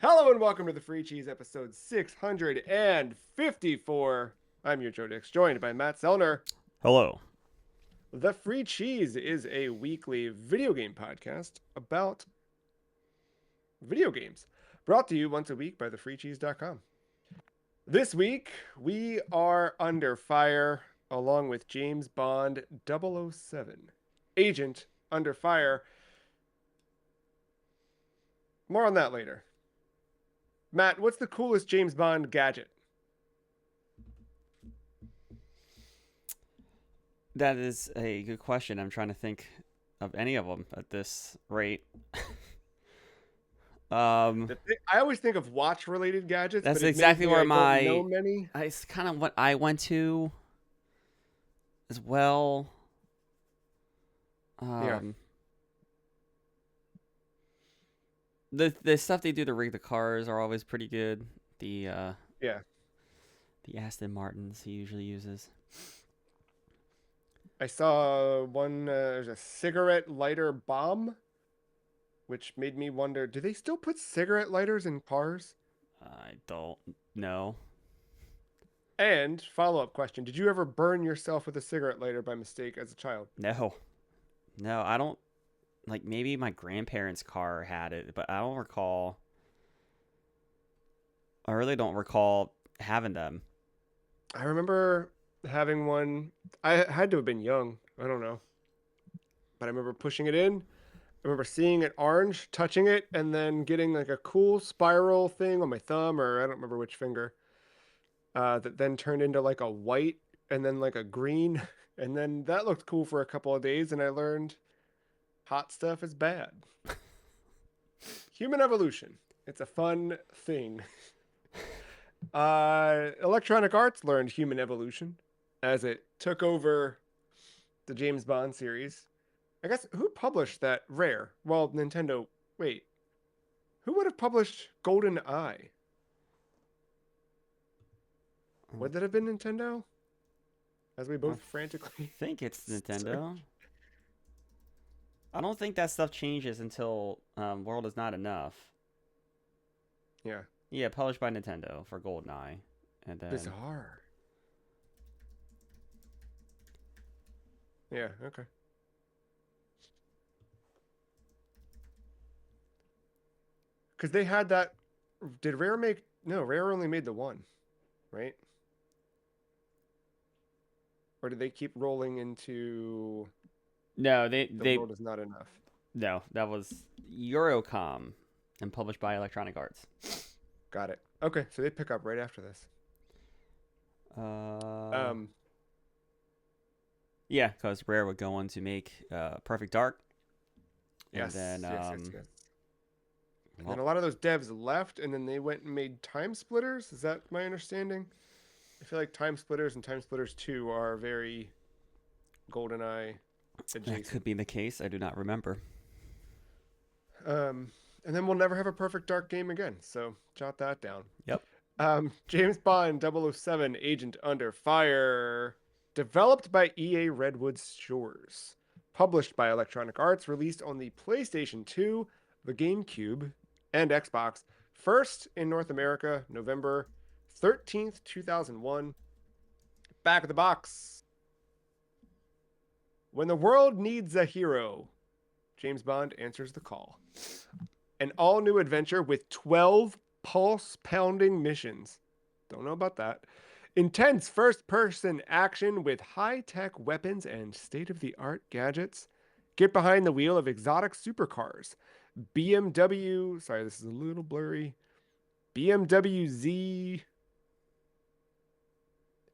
Hello and welcome to the Free Cheese episode 654. I'm your Joe Dix, joined by Matt Zellner. Hello. The Free Cheese is a weekly video game podcast about video games, brought to you once a week by thefreecheese.com. This week, we are under fire along with James Bond 007, Agent Under Fire. More on that later. Matt, what's the coolest James Bond gadget? That is a good question. I'm trying to think of any of them at this rate. um, I always think of watch-related gadgets, but that's exactly admittedly, where I don't know my many. it's kind of what I went to as well. Yeah, Um, the stuff they do to rig the cars are always pretty good. The uh, yeah. the Aston Martins he usually uses. I saw one. There's a cigarette lighter bomb, which made me wonder: do they still put cigarette lighters in cars? I don't know. And follow-up question: did you ever burn yourself with a cigarette lighter by mistake as a child? No, no, I don't. Like maybe my grandparents' car had it, but I don't recall. I really don't recall having them. I remember having one. I had to have been young. I don't know, but I remember pushing it in. I remember seeing it orange, touching it, and then getting like a cool spiral thing on my thumb, or I don't remember which finger, that then turned into like a white and then like a green. And then that looked cool for a couple of days, and I learned hot stuff is bad. Human evolution. It's a fun thing. Electronic Arts learned human evolution as it took over the James Bond series. I guess who published that? Rare. Well, Nintendo. Wait, who would have published Golden Eye? I Would that have been Nintendo? As we both frantically think it's search. Nintendo. I don't think that stuff changes until World is Not Enough. Yeah, Yeah, published by Nintendo for GoldenEye, and then bizarre. Yeah, okay. Because they had that. Did Rare make? No, Rare only made the one, right? Or did they keep rolling into no, they the they world is not enough? no, that was Eurocom, and published by Electronic Arts. Got it. Okay, so they pick up right after this. Uh, Um, yeah, because Rare would go on to make Perfect Dark, and yes, then yes, yes, yes. And then well, a lot of those devs left, and then they went and made Time Splitters. Is that my understanding? I feel like Time Splitters and Time Splitters 2 are very GoldenEye that could adjacent. be the case. I do not remember. And then we'll never have a Perfect Dark game again. So jot that down. Yep. James Bond 007 Agent Under Fire. Developed by EA Redwood Shores. Published by Electronic Arts. Released on the PlayStation 2, the GameCube, and Xbox. First in North America, November 13th, 2001. Back of the box. When the world needs a hero, James Bond answers the call. An all new adventure with 12 pulse pounding missions. Don't know about that. Intense first person action with high tech weapons and state of the art gadgets. Get behind the wheel of exotic supercars. BMW, sorry, this is a little blurry. BMW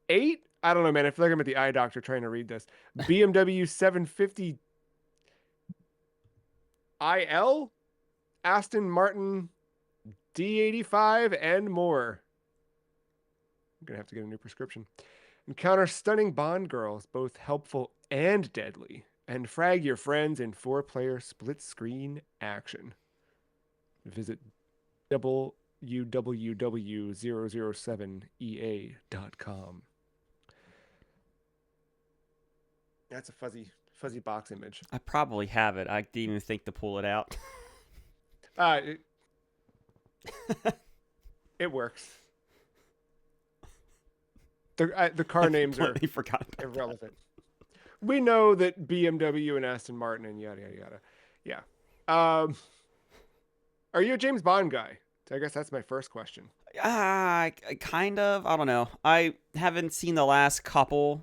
Z8? I don't know, man. I feel like I'm at the eye doctor trying to read this. BMW 750 IL, Aston Martin D85, and more. I'm going to have to get a new prescription. Encounter stunning Bond girls, both helpful and deadly, and frag your friends in 4-player split screen action. Visit www.007ea.com. That's a fuzzy box image. I probably have it. I didn't even think to pull it out. Uh, It works. The I car names are completely forgot about that. irrelevant. We know that BMW and Aston Martin and yada yada yada. Yeah. Are you a James Bond guy? I guess that's my first question. Kind of. I don't know. I haven't seen the last couple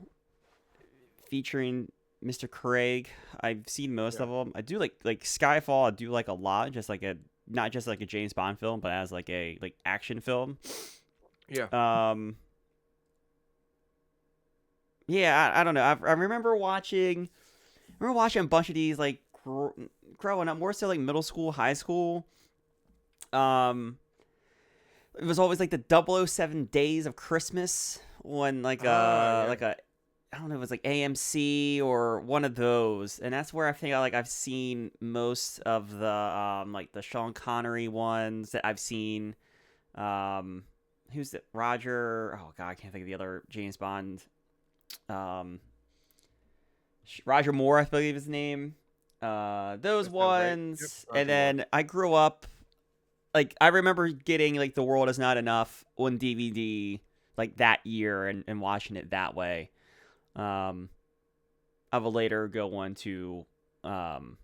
featuring Mr. Craig. I've seen most Yeah. of them. I do like Skyfall. I do like a lot. Just like a not just like a James Bond film, but as like a like action film. Yeah. Um. Yeah, I don't know. I remember watching. I remember watching a bunch of these like growing up, more so like middle school, high school. Um, it was always like the 007 Days of Christmas when Yeah. like a I don't know, it was like AMC or one of those, and that's where I think I've seen most of the like the Sean Connery ones that I've seen. Um, who's it? Roger? Oh God, I can't think of the other James Bond. Um, Roger Moore, I believe his name. Those That sounds right. Yep. ones, and Roger Moore. then I grew up like I remember getting like The World Is Not Enough on DVD like that year and watching it that way. Um, I will later go on to um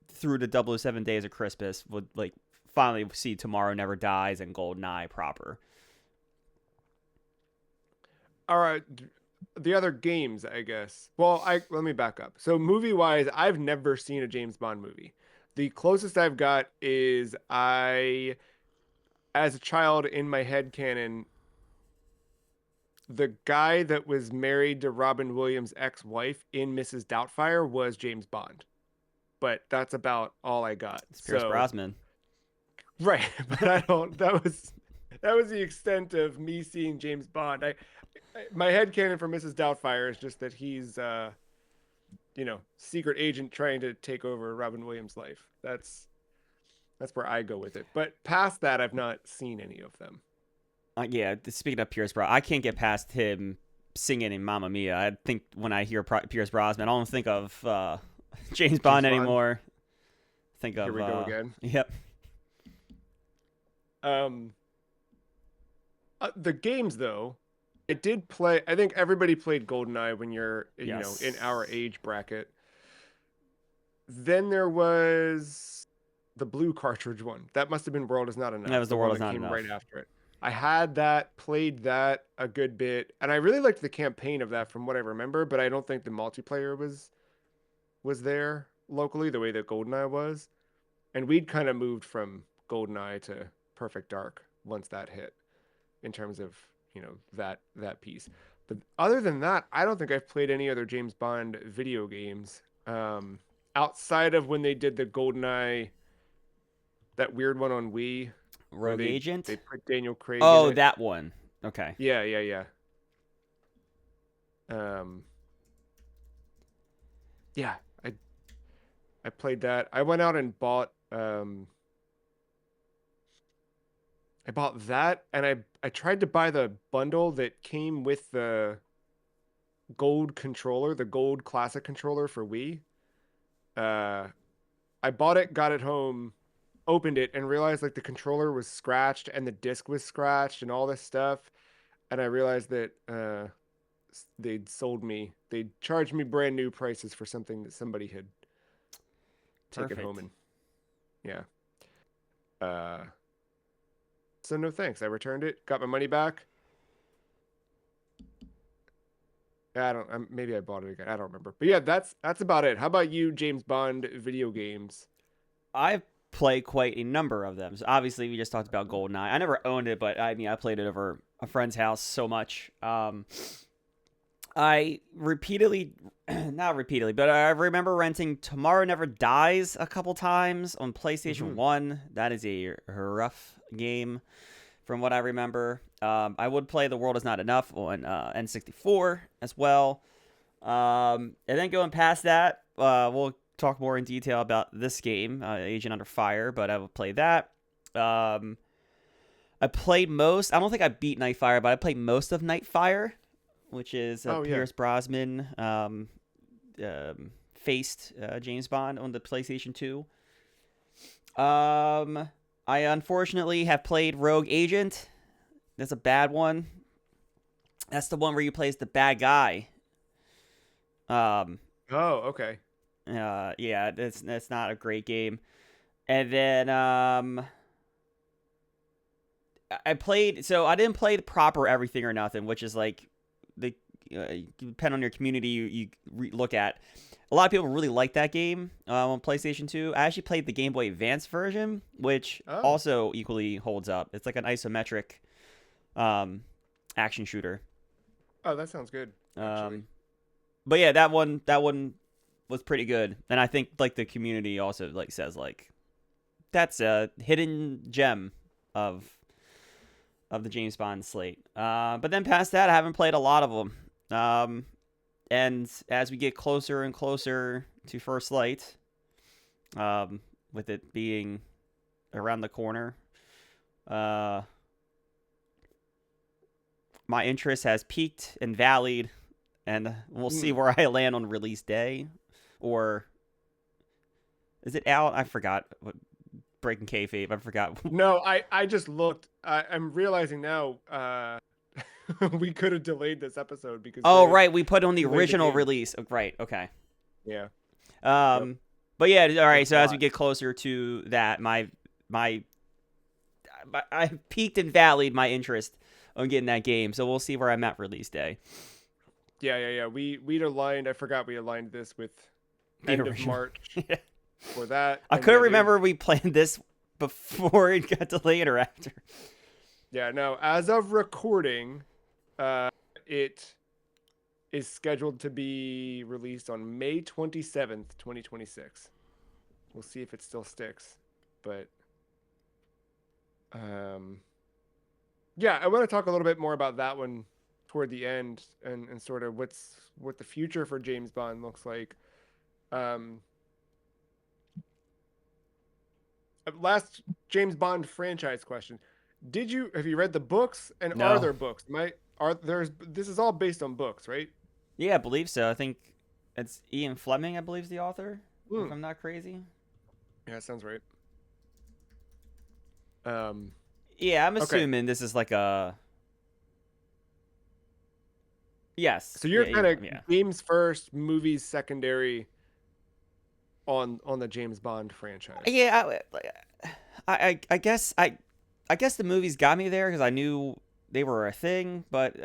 through the 007 Days of Christmas would like finally see Tomorrow Never Dies and GoldenEye proper. All right. The other games, I guess. Well, I let me back up. So movie wise, I've never seen a James Bond movie. The closest I've got is as a child in my head canon, the guy that was married to Robin Williams' ex-wife in Mrs. Doubtfire was James Bond. But that's about all I got. It's Pierce So, Brosnan. right, but I don't that was the extent of me seeing James Bond. My head canon for Mrs. Doubtfire is just that he's secret agent trying to take over Robin Williams' life. That's where I go with it. But past that, I've not seen any of them. Yeah, speaking of Pierce Brosnan, I can't get past him singing in Mamma Mia. I think when I hear Pierce Brosnan, I don't think of James James Bond Bond, anymore. Think here of we go again. yep. Um, the games though, I did play. I think everybody played GoldenEye when you're in our Yes. age bracket. Then there was the blue cartridge one. That must have been World Is Not That Enough, was the The one World Is that Not came right Enough. after it. I had that, played that a good bit, and I really liked the campaign of that from what I remember, but I don't think the multiplayer was there locally the way that GoldenEye was. And we'd kind of moved from GoldenEye to Perfect Dark once that hit in terms of, that piece. But other than that, I don't think I've played any other James Bond video games. Outside of when they did the GoldenEye, that weird one on Wii where Rogue they Agent. put Daniel Craig in Oh, it. that one. Okay. Yeah, yeah, yeah. Um, yeah, I played that. I went out and bought that, and I tried to buy the bundle that came with the gold controller, the gold classic controller for Wii. Uh, I bought it, got it home, opened it, and realized like the controller was scratched and the disc was scratched and all this stuff. And I realized that they'd charged me brand new prices for something that somebody had taken home Perfect. and yeah. Uh, so no thanks. I returned it, got my money back. I don't. Maybe I bought it again. I don't remember. But yeah, that's about it. How about you, James Bond video games? I've played quite a number of them. So obviously, we just talked about GoldenEye. I never owned it, but I mean, I played it over a friend's house so much. I repeatedly, not repeatedly, but I remember renting Tomorrow Never Dies a couple times on PlayStation Hmm. 1. That is a rough game from what I remember. I would play The World Is Not Enough on N64 as well. And then going past that, we'll talk more in detail about this game, Agent Under Fire, but I would play that. Um, I played most, I don't think I beat Nightfire, but I played most of Nightfire, which is Oh yeah. Pierce Brosnan faced James Bond on the PlayStation 2. I I unfortunately have played Rogue Agent. That's a bad one. That's the one where you play as the bad guy. Um, Oh, okay. yeah, that's not a great game. And then I played. So I didn't play the proper Everything or Nothing, which is like the depend on your community look at. A lot of people really like that game on PlayStation 2. I actually played the Game Boy Advance version, which Oh, also equally holds up. It's like an isometric action shooter. oh, that sounds good. Actually, Um, but yeah, that one was pretty good, and I think like the community also like says like that's a hidden gem of the James Bond slate. But then past that, I haven't played a lot of them. And as we get closer and closer to First Light, with it being around the corner, uh, my interest has peaked and valleyed, and we'll see Hmm. where I land on release day, or is it out? I forgot. Breaking kayfabe. I forgot. No, I just looked. I'm realizing now. We could have delayed this episode because Oh, they right. We put on the delayed the original game. release. Oh, right. Okay. Yeah. Yep. Um, but yeah. All right. Thanks a So as we lot. get closer to that, my I peaked and valleyed my interest on getting that game. So we'll see where I'm at release day. Yeah. We'd aligned. I forgot we aligned this with The end of original. March for that. I And couldn't yeah, dude. remember we planned this before it got delayed or after. Yeah. No. As of recording, it is scheduled to be released on May 27th, 2026. We'll see if it still sticks, but um, yeah, I want to talk a little bit more about that one toward the end and sort of what the future for James Bond looks like. Um, Last James Bond franchise question: have you read the books and are No. there books? Are there's this is all based on books, right? Yeah, I believe so. I think it's Ian Fleming. I believe is the author, if Hmm. I'm not crazy. Yeah, that sounds right. Um, Yeah, I'm okay, assuming this is like a yes. so you're Yeah, kind Ian of Fleming. Yeah. games first, movies secondary on the James Bond franchise. Yeah, I guess I guess the movies got me there because I knew they were a thing, but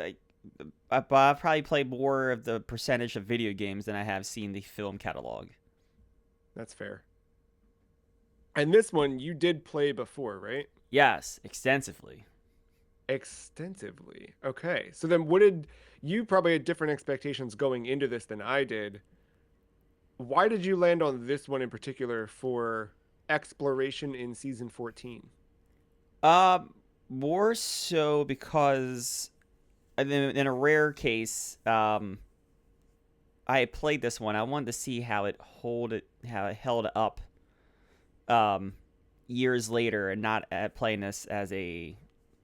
I probably played more of the percentage of video games than I have seen the film catalog. That's fair. And this one you did play before, right? Yes, extensively. Extensively. Okay. So then what did you probably had different expectations going into this than I did. Why did you land on this one in particular for exploration in season 14? Um, More so because in a rare case, I had played this one. I wanted to see how it held up, um, years later, and not playing this as a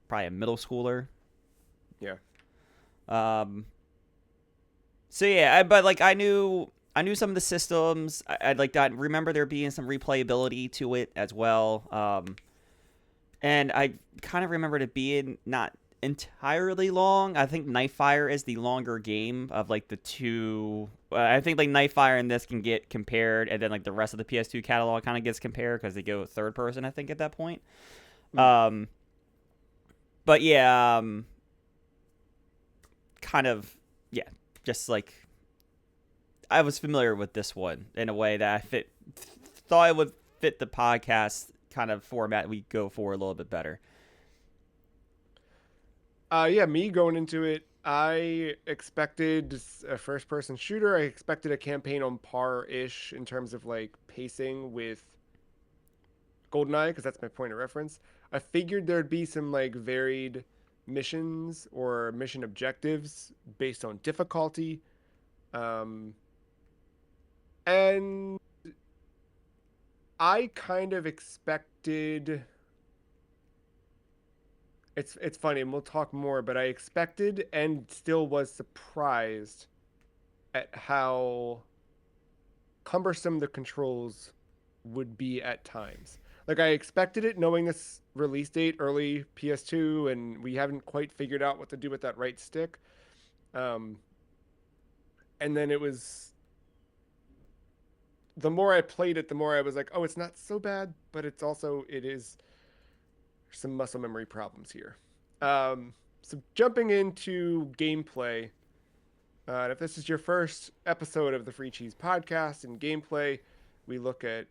probably a middle schooler. Yeah. Um, so yeah, but like I knew some of the systems. I like that. Remember there being some replayability to it as well. And I kind of remembered it being not entirely long. I think Nightfire is the longer game of like the two. I think like Nightfire and this can get compared, and then like the rest of the PS2 catalog kind of gets compared because they go third person. I think at that point. Hmm. Um, but yeah, kind of yeah, just like I was familiar with this one in a way that thought it would fit the podcast kind of format we go for a little bit better. Yeah, me going into it, I expected a first person shooter. I expected a campaign on par-ish in terms of like pacing with GoldenEye, because that's my point of reference. I figured there'd be some like varied missions or mission objectives based on difficulty. Um, and I kind of expected it's funny, and we'll talk more, but I expected and still was surprised at how cumbersome the controls would be at times. Like I expected it, knowing this release date early PS2, and we haven't quite figured out what to do with that right stick. Um, and then it was the more I played it, the more I was like, oh, it's not so bad, but it is some muscle memory problems here. So jumping into gameplay, and if this is your first episode of the Free Cheese Podcast and gameplay, we look at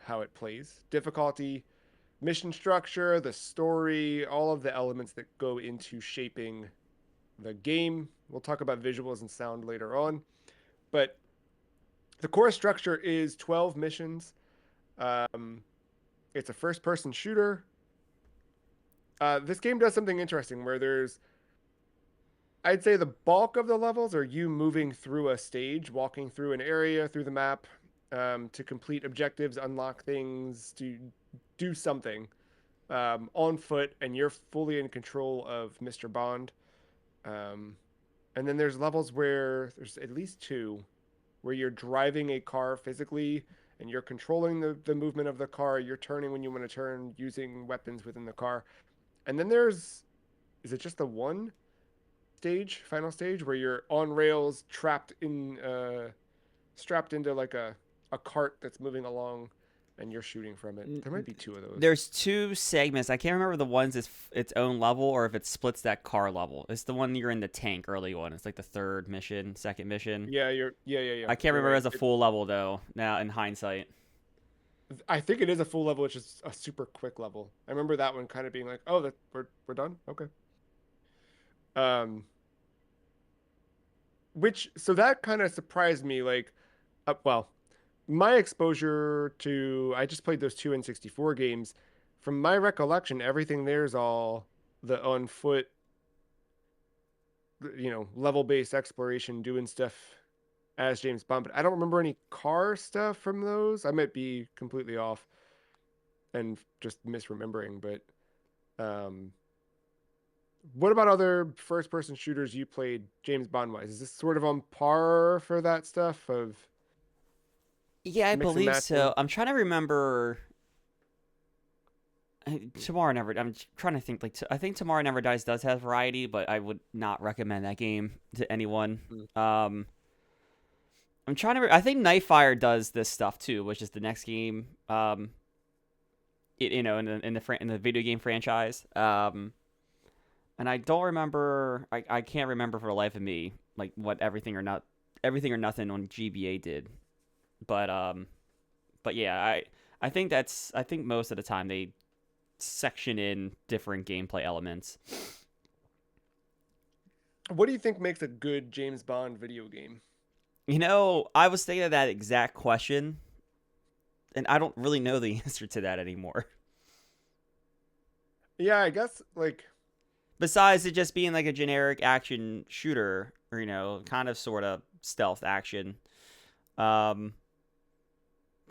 how it plays, difficulty, mission structure, the story, all of the elements that go into shaping the game. We'll talk about visuals and sound later on, but the core structure is 12 missions. Um, it's a first-person shooter. This game does something interesting where I'd say the bulk of the levels are you moving through a stage, walking through an area, through the map, to complete objectives, unlock things, to do something on foot, and you're fully in control of Mr. Bond. Um, and then there's levels where there's at least two where you're driving a car physically and you're controlling the movement of the car. You're turning when you want to turn using weapons within the car. And then is it just the one final stage, where you're on rails, strapped into like a cart that's moving along, and you're shooting from it. There might be two of those. There's two segments. I can't remember the ones its own level or if it splits that car level. It's the one you're in the tank early one. It's like the third mission, second mission. Yeah. I can't You're remember right. as a full level though. Now in hindsight, I think it is a full level, which is a super quick level. I remember that one kind of being like, "Oh, that we're done." Okay. Um, which so that kind of surprised me. Like, well, my exposure to I just played those two N64 games. From my recollection, everything there's all the on foot, level based exploration, doing stuff as James Bond. But I don't remember any car stuff from those. I might be completely off and just misremembering. But um, what about other first person shooters you played James Bond wise? Is this sort of on par for that stuff of yeah, I mix and believe matching? so. I'm trying to remember. Tomorrow Never. I'm trying to think. I think Tomorrow Never Dies does have variety, but I would not recommend that game to anyone. Mm. I'm trying to. I think Nightfire does this stuff too, which is the next game. In the video game franchise. And I don't remember. I can't remember for the life of me like what everything or nothing on GBA did. But yeah, I think I think most of the time they section in different gameplay elements. What do you think makes a good James Bond video game? I was thinking of that exact question, and I don't really know the answer to that anymore. Yeah, I guess like Besides it just being like a generic action shooter, or kind of sort of stealth action. Um,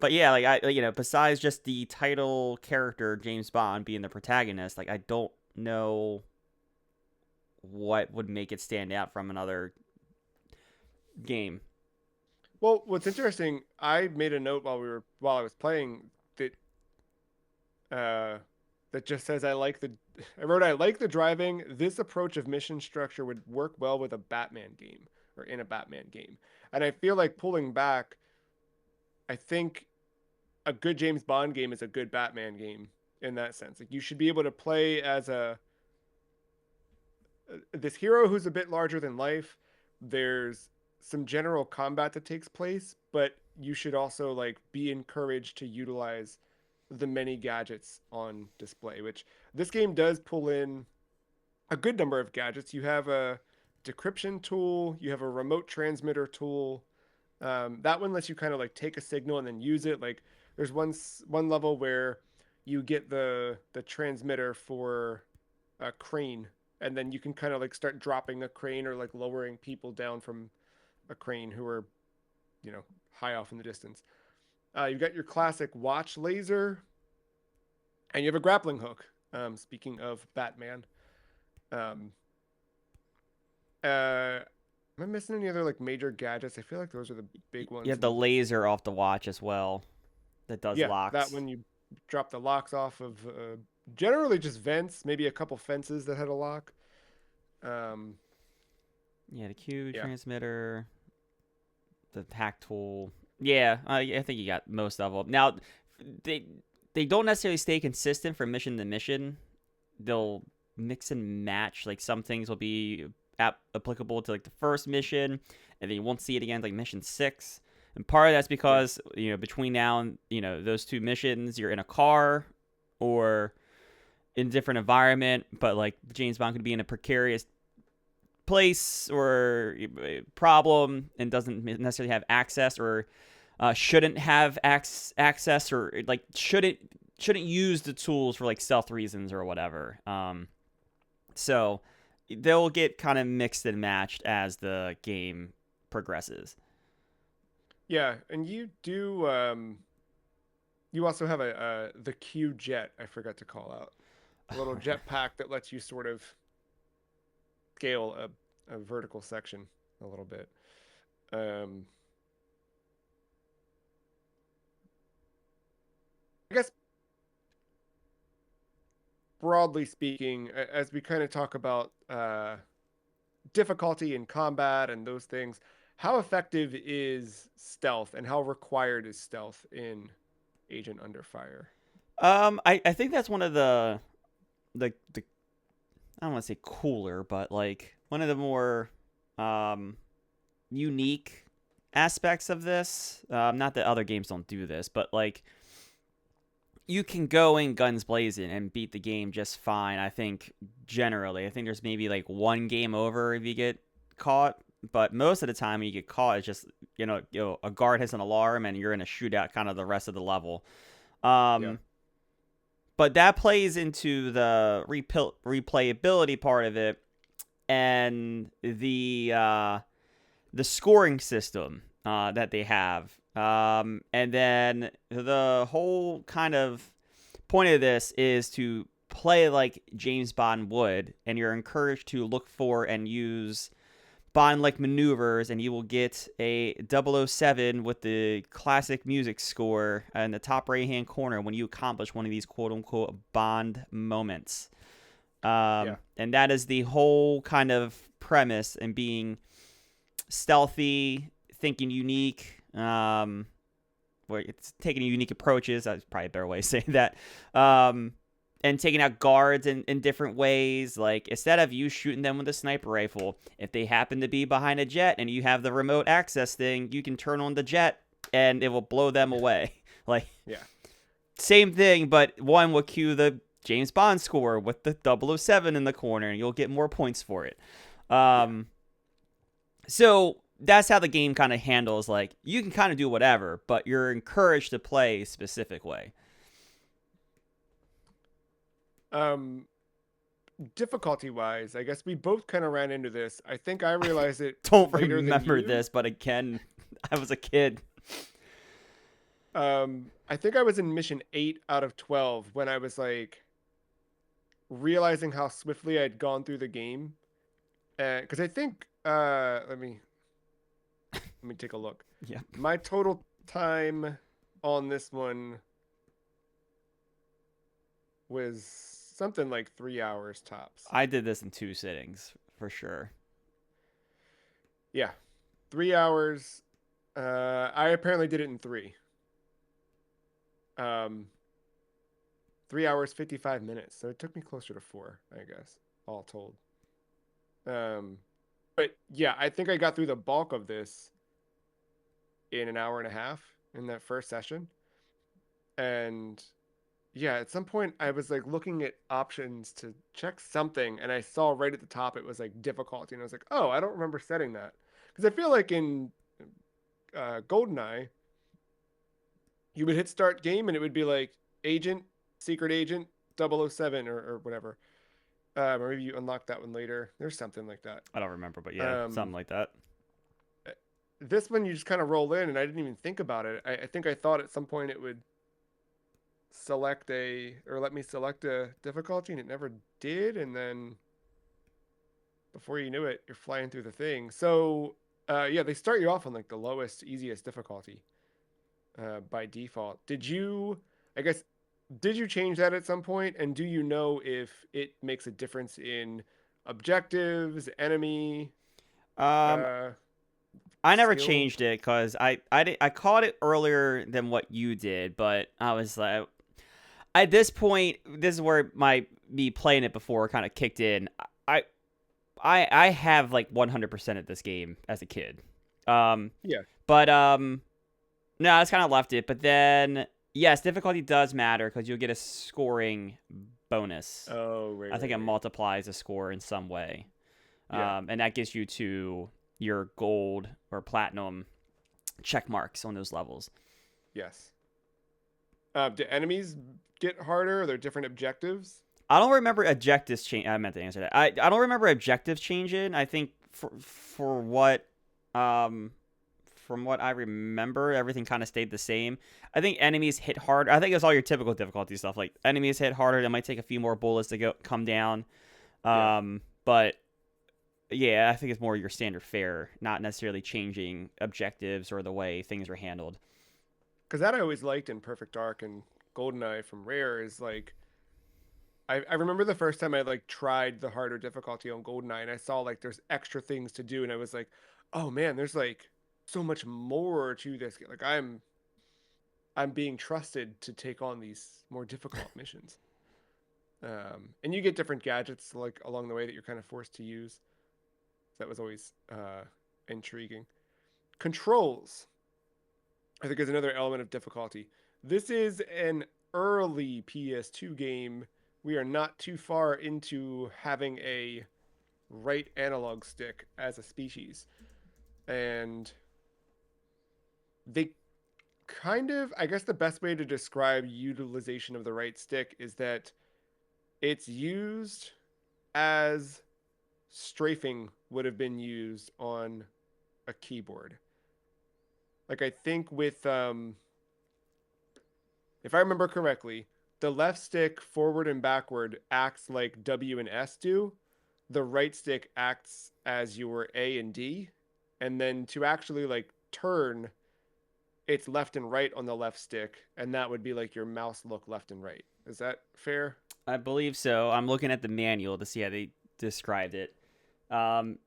but yeah, like besides just the title character James Bond being the protagonist, like I don't know what would make it stand out from another game. well, what's interesting, I made a note while I was playing that uh that just says I wrote I like the driving. This approach of mission structure would work well with a Batman game or in a Batman game. And I feel like pulling back, I think a good James Bond game is a good Batman game in that sense. Like you should be able to play as a this hero who's a bit larger than life. There's some general combat that takes place, but you should also like be encouraged to utilize the many gadgets on display, which this game does pull in a good number of gadgets. You have a decryption tool, you have a remote transmitter tool. That one lets you kind of like take a signal and then use it. Like there's one level where you get the transmitter for a crane, and then you can kind of like start dropping a crane or like lowering people down from a crane who are high off in the distance. You've got your classic watch laser, and you have a grappling hook. Speaking of Batman, um, am I missing any other like major gadgets? I feel like those are the big You ones. have the And laser off the watch as well that does yeah, that locks. one drop the locks off of generally just vents, maybe a couple fences that had a lock. Um, Yeah, the Q yeah, transmitter, the hack tool. Yeah, I think you got most of them. Now, they they don't necessarily stay consistent from mission to mission. They'll mix and match. Like some things will be applicable to like the first mission, and then you won't see it again like mission 6. And part of that's yeah, because between now and those two missions, you're in a car or in a different environment. But like James Bond could be in a precarious place or problem and doesn't necessarily have access or shouldn't have access or like shouldn't use the tools for like stealth reasons or whatever. So they'll get kind of mixed and matched as the game progresses. yeah. And you do. You also have the Q jet. I forgot to call out a little jet pack that lets you sort of scale a vertical section a little bit. Um, I guess broadly speaking, as we kind of talk about difficulty in combat and those things, how effective is stealth and how required is stealth in Agent Under Fire? I think that's one of the I don't want to say cooler, but like one of the more um unique aspects of this. Not that other games don't do this, but like you can go in guns blazing and beat the game just fine. I think generally, I think there's maybe like one game over if you get caught, but most of the time when you get caught, it's just a guard has an alarm and you're in a shootout kind of the rest of the level. Yeah. Um, but that plays into the replayability part of it and the scoring system that they have. And then the whole kind of point of this is to play like James Bond would, and you're encouraged to look for and use Bond like maneuvers, and you will get a 007 with the classic music score in the top right hand corner when you accomplish one of these quote unquote Bond moments. Yeah. And that is the whole kind of premise and being stealthy, thinking unique, where it's taking unique approaches. That's probably a better way of saying that. And taking out guards in different ways. Like instead of you shooting them with a sniper rifle, if they happen to be behind a jet and you have the remote access thing, you can turn on the jet and it will blow them away. Like Yeah. same thing, but one will cue the James Bond score with the 007 in the corner, and you'll get more points for it. Yeah. So that's how the game kind of handles. Like you can kind of do whatever, but you're encouraged to play a specific way. Um, difficulty wise, I guess we both kind of ran into this. I think I realized it Don't later than remember you. this, but again, I was a kid. I think I was in mission 8 out of 12 when I was like realizing how swiftly I'd gone through the game. Because I think let me take a look. Yeah, My total time on this one was something like 3 hours tops. I did this in 2 sittings for sure. Yeah, 3 hours. I apparently did it in three. Um, 3 hours 55 minutes. So it took me closer to four, I guess, all told. Um, but yeah, I think I got through the bulk of this in an hour and a half in that first session. And yeah, at some point I was like looking at options to check something, and I saw right at the top it was like difficulty, and I was like, oh, I don't remember setting that because I feel like in GoldenEye you would hit start game and it would be like agent, secret agent, 007 or whatever. Or maybe you unlock that one later. There's something like that. I don't remember, but yeah, Um, something like that. this one you just kind of roll in, and I didn't even think about it. I think I thought at some point it would select a or let me select a difficulty, and it never did. And then before you knew it, you're flying through the thing. So yeah, they start you off on like the lowest, easiest difficulty by default. Did you? I guess Did you change that at some point? And do you know if it makes a difference in objectives, enemy, Um, uh, I never skill? changed it because I caught it earlier than what you did, but I was like, at this point, this is where my me playing it before kind of kicked in. I I have like 100% of this game as a kid. Um, Yeah. but no, I just kind of left it. But then yes, difficulty does matter because you'll get a scoring bonus. Oh, right, I think right, it right. multiplies a score in some way, Yeah. and that gets you to your gold or platinum check marks on those levels. Yes. Do enemies get harder? Are there different objectives? I don't remember objectives change. I meant to answer that. I don't remember objectives changing. I think for what um from what I remember, everything kind of stayed the same. I think enemies hit hard. I think it's all your typical difficulty stuff. Like enemies hit harder. They might take a few more bullets to go come down. Yeah. But yeah, I think it's more your standard fare, not necessarily changing objectives or the way things are handled. Because that I always liked in Perfect Dark and GoldenEye from Rare is like I remember the first time I like tried the harder difficulty on GoldenEye and I saw like there's extra things to do and I was like, oh man, there's like so much more to this. Like I'm being trusted to take on these more difficult missions. And you get different gadgets like along the way that you're kind of forced to use. That was always intriguing. Controls, I think, is another element of difficulty. This is an early PS2 game. We are not too far into having a right analog stick as a species. And they kind of, I guess the best way to describe utilization of the right stick is that it's used as strafing would have been used on a keyboard. Like I think with if I remember correctly, the left stick forward and backward acts like W and S do. The right stick acts as your A and D. And then to actually like turn, it's left and right on the left stick, and that would be like your mouse look left and right. Is that fair? I believe so. I'm looking at the manual to see how they described it.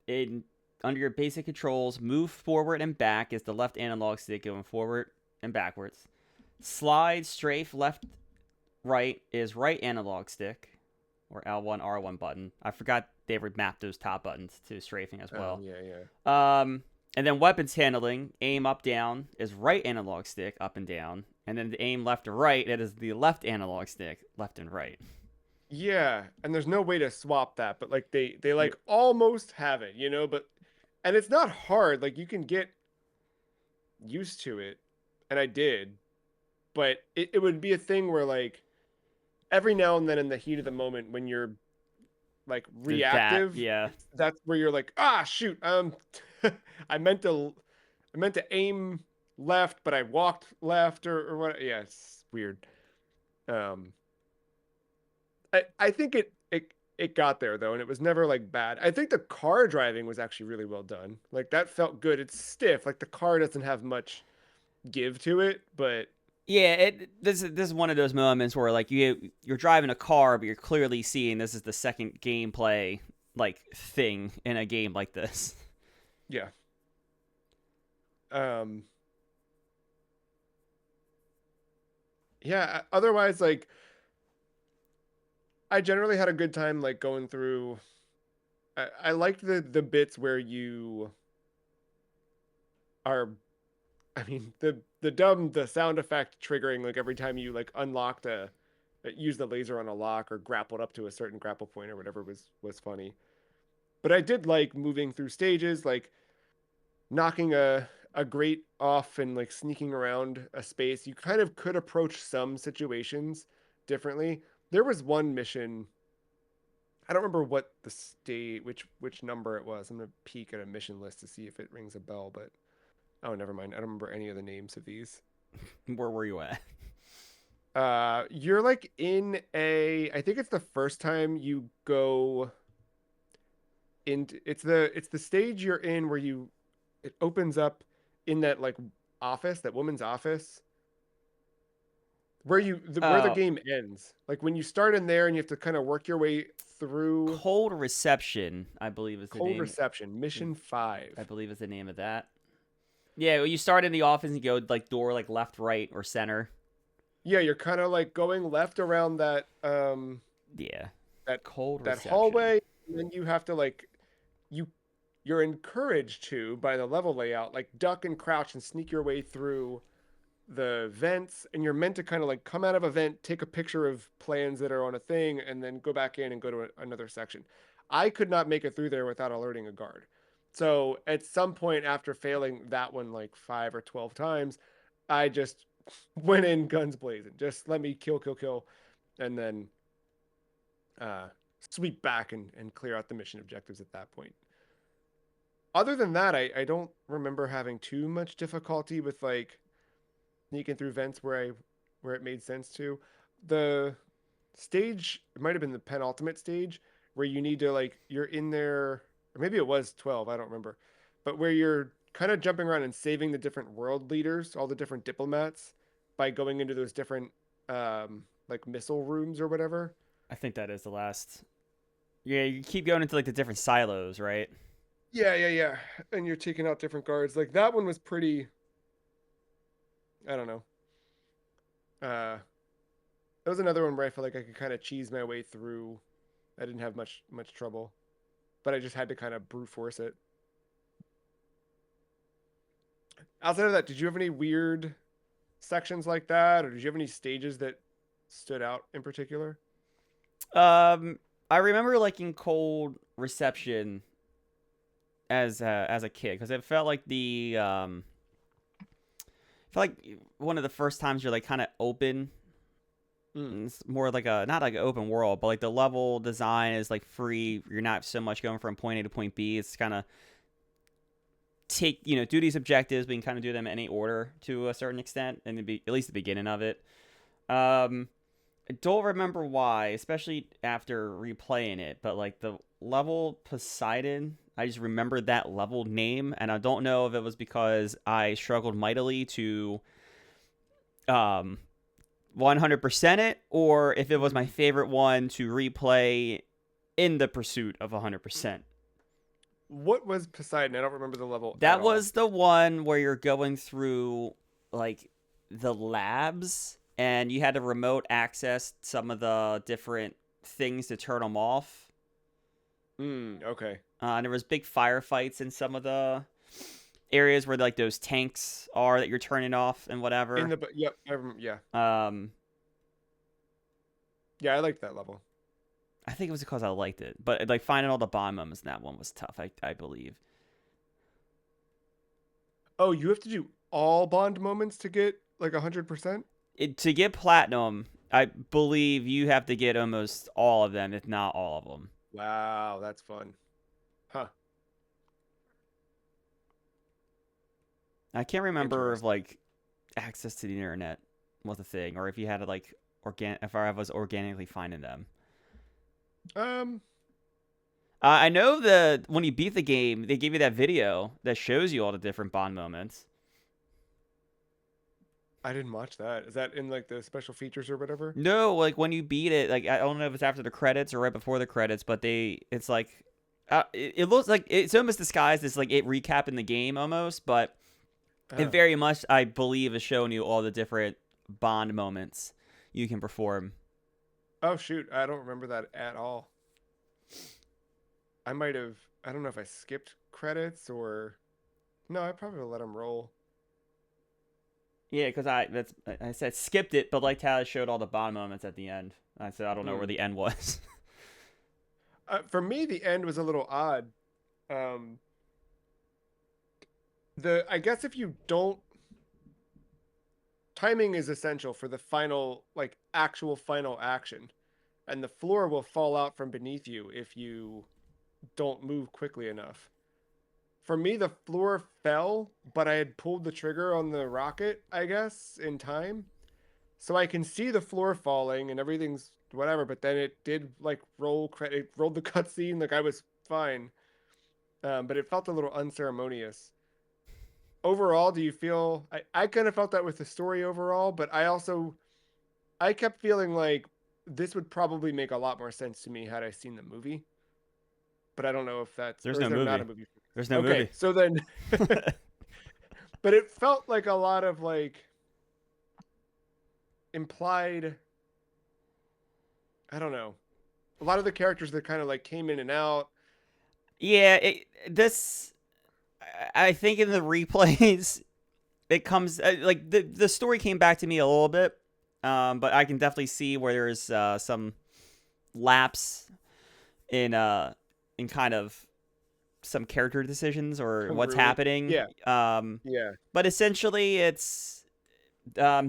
In under your basic controls, move forward and back is the left analog stick going forward and backwards. Slide, strafe, left, right is right analog stick or L1, R1 button. I forgot they mapped those top buttons to strafing as Oh well. yeah, yeah. And then weapons handling, aim up, down is right analog stick, up and down. And then the aim left to right, it is the left analog stick, left and right. Yeah, and there's no way to swap that, but like they Yep. like almost have it, but and it's not hard. Like you can get used to it, and I did, but it would be a thing where like every now and then in the heat of the moment when you're like That, reactive, yeah. that's where you're like, ah, shoot, I meant to, I meant to aim left, but I walked left or what? Yeah, it's weird. Um, I think it got there though, and it was never like bad. I think the car driving was actually really well done. Like that felt good. It's stiff. Like the car doesn't have much give to it, but Yeah, this is one of those moments where like you're driving a car, but you're clearly seeing this is the second gameplay like thing in a game like this. yeah. Um, yeah. Otherwise, like I generally had a good time like going through. I liked the bits where you are. I mean the sound effect triggering like every time you like unlocked a use the laser on a lock or grappled up to a certain grapple point or whatever was funny. But I did like moving through stages, like knocking a grate off and like sneaking around a space. You kind of could approach some situations differently. There was one mission. I don't remember what the state, which number it was. I'm gonna peek at a mission list to see if it rings a bell. But oh, never mind. I don't remember any of the names of these. Where were you at? You're like in a. I think it's the first time you go in. It's the stage you're in where you it opens up in that like office, that woman's office where the Oh, game ends. Like when you start in there and you have to kind of work your way through Cold Reception, I believe is the Cold name. Reception, Mission I 5. believe is the name of that. Yeah, well, you start in the office and you go like door like left, right, or center. Yeah, you're kind of like going left around Yeah, that Cold that Reception. hallway, and then you have to like you you're encouraged to by the level layout like duck and crouch and sneak your way through the vents, and you're meant to kind of like come out of a vent, take a picture of plans that are on a thing, and then go back in and go to another section. I could not make it through there without alerting a guard. So at some point after failing that one like 5 or 12 times, I just went in guns blazing. Just let me kill, and then uh, sweep back and clear out the mission objectives at that point. Other than that, I don't remember having too much difficulty with like sneaking through vents where it made sense to. The stage, it might have been the penultimate stage where you need to like you're in there, or maybe it was 12, I don't remember. But where you're kind of jumping around and saving the different world leaders, all the different diplomats by going into those different like missile rooms or whatever. I think that is the last. Yeah, you keep going into like the different silos, right? Yeah. And you're taking out different guards. Like that one was pretty, I don't know. Uh that was another one where I felt like I could kind of cheese my way through. I didn't have much trouble, but I just had to kind of brute force it. Outside of that, did you have any weird sections like that, or did you have any stages that stood out in particular? I remember liking Cold Reception as a kid because it felt like felt like one of the first times you're like kind of open. Mm. It's more like a not like an open world, but like the level design is like free. You're not so much going from point A to point B. It's kind of do these objectives, but you can kind of do them in any order to a certain extent, and be at least the beginning of it. Um, I don't remember why, especially after replaying it, but like the level Poseidon, I just remembered that level name, and I don't know if it was because I struggled mightily to um 100% it, or if it was my Mm. favorite one to replay in the pursuit of 100%. What was Poseidon? I don't remember the level at That all. was the one where you're going through like the labs and you had to remote access some of the different things to turn them off. Okay. And there was big firefights in some of the areas where like those tanks are that you're turning off and In whatever. the yep, yeah, Um, yeah. I liked that level. I think it was because I liked it, but like finding all the bomb moments in that one was tough. I believe Oh, you have to do all Bond moments to get like 100%. to get platinum. I believe you have to get almost all of them, if not all of them. Wow, that's fun. Huh. I can't remember if Interesting. like access to the internet was a thing, or if you had to like if I was organically finding them. Um, I know that when you beat the game, they give you that video that shows you all the different Bond moments. I didn't watch that. Is that in like the special features or whatever? No, like when you beat it, like I don't know if it's after the credits or right before the credits, but it's like it looks like it's almost disguised as like it recapping the game almost, but it Oh. very much I believe is showing you all the different Bond moments you can perform. Oh shoot, I don't remember that at all. I might have. I don't know if I skipped credits or no. I probably let them roll. Yeah, because I said skipped it, but liked how it showed all the Bond moments at the end. I said I don't know where Hmm. the end was. For me, the end was a little odd. Um, the I guess if you don't, timing is essential for the final, like actual final action, and the floor will fall out from beneath you if you don't move quickly enough. For me, the floor fell, but I had pulled the trigger on the rocket, I guess, in time. So I can see the floor falling and everything's whatever, but then it did like roll credit, it rolled the cutscene, like I was fine. But it felt a little unceremonious. Overall, do you feel I kind of felt that with the story overall, but I also I kept feeling like this would probably make a lot more sense to me had I seen the movie, but I don't know if that's, There's or is no there not movie. a movie for There's this? no Okay, movie. so then, but it felt like a lot of like implied, I don't know, a lot of the characters that kind of like came in and out. Yeah, this I think in the replays it comes like the story came back to me a little bit, but I can definitely see where there's some lapse in kind of some character decisions or what's Congruity. happening. Yeah, yeah, But essentially, it's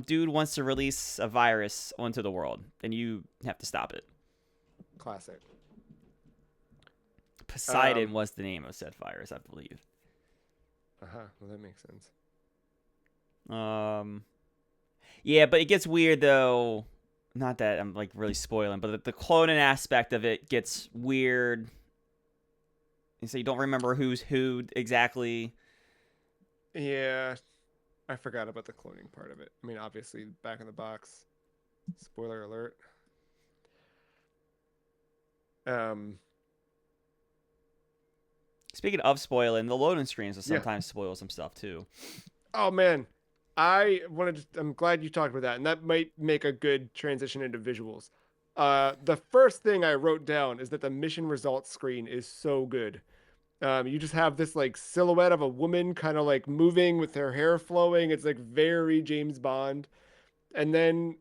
dude wants to release a virus onto the world, and you have to stop it. classic. Poseidon was the name of said virus, I believe. Well, that makes sense. Um, yeah, but it gets weird though. Not that I'm like really spoiling, but the cloning aspect of it gets weird. And so you don't remember who's who exactly. Yeah, I forgot about the cloning part of it. I mean, obviously, back in the box. Spoiler alert. Um, Speaking of spoiling, the loading screens will yeah. sometimes spoil some stuff too. Oh man, I wanted. I'm glad you talked about that, and that might make a good transition into visuals. The first thing I wrote down is that the mission results screen is so good. You just have this like silhouette of a woman kind of like moving with her hair flowing. It's like very James Bond. And then